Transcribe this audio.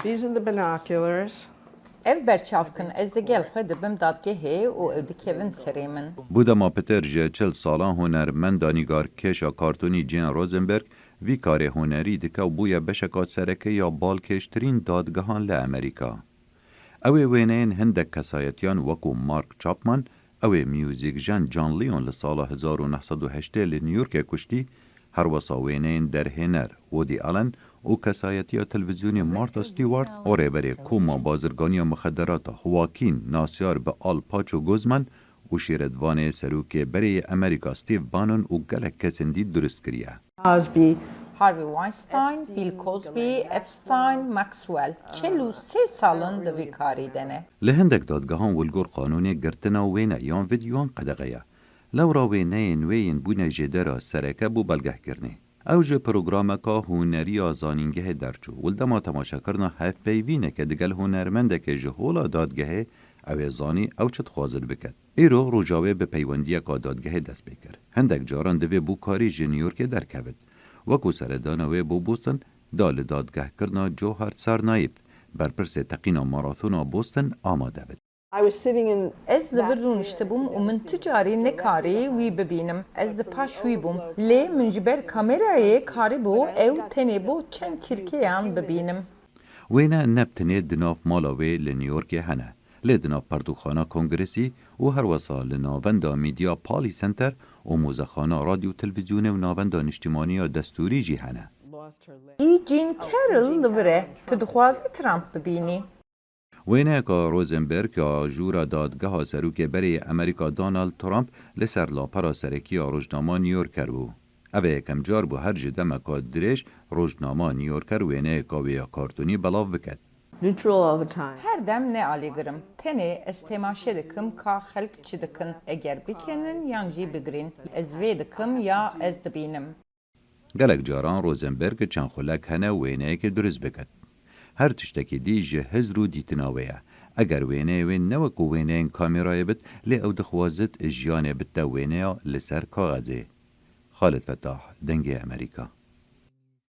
These are the binoculars. Ev berçavkin ez de gel xwe dibim dadgehê û ew dikevin serê min. بودما پتر جه 40 سالان هنرمند دانیگار کشا کارتونی جین روزنبرگ وی کار هنری دکه و بویا بشکات سرکه یا بالکشترین دادگهان لامریکا. اوی وینین هندک کسایتیان وکو مارک چاپمان، اوی میوزیک جان لیون لسال 1908 لنیورک کشتی، هر وصا وینین در هنر وودی آلن و کسایتیا تلویزیونی مارتا ستیوارت و ریبری کوما بازرگانی مخدرات خواکین ناسیار به آل پاچو گوزمن و شیردوان سروک بری امریکا ستیو بانون و گلک کسندی درست کریه. Cosby. Harvey Weinstein, Bill Cosby, Epstein, Maxwell. 43 سالن دوی کاری دنه. لهندک دادگاهان ولگور قانونی گرتنا وینه یان ویدیوان قدغیه. لورا وینین وین بونه جدرا سرکه بو بلگه کرنه. اوج پروگرامکا هنری آزانینگه درچو ولدما تماشا کرنا هف پیوینه که دگل هنرمنده که جهولا دادگه او زانی او چت خوازر بکد. ایرو روجاوه به پیوندیه که دادگه دست بکر. هندک جاران دوی بو کاری جنیور که درکوید. وکو سردانوی بو بوستن دال دادگه کرنا جوهر سرنایف برپرس تقینا ماراثونا بوستن آماده بید. I was sitting in Ez de vir rûnişte bûm û min ticari nekarî wî bibînim. Ez de paş wî bûm. Lê min ji ber kamerayê karîbû ew tenê bo çend çirkeyan bibînim. وینا نبتنه دناف مالاوی لنیورک هنه. لی دناف پردوخانا کنگرسی و هر وصا لناوندا میدیا پالی سنتر و موزخانا رادیو تلویزیون و ناوندا نشتیمانی دستوری جی هنه. lost her leg. ای Jean Carroll li vir e. Tu dixwazî Trump bibînî. وینه که روزنبرگ یا جورا دادگاه سروک بری امریکا دونالد ترامپ لسر لاپرا سرکی روزنامه نیویورکر بو. اوه کم جار بو هر جدم که درش روزنامه نیویورکر وینه که ویا کارتونی بلاو بکد. Neutral all the time. Her dem ne alîgirim. Tenê ez temaşe dikim ka xelk çi dikin. Eger bikenin yan jî bigirin. Ez vê dikim ya ez dibînim. گلک جاران روزنبرگ چند خلک هنه وینه که درست بکد. هر تشتکی دی جه هزرو دیتناویه. اگر وینه وین نوکو وینه این کامیرای بد لی او دخوازت جیانه بد تا وینه لسر کاغذه. خالد فتاح، دنگ امریکا.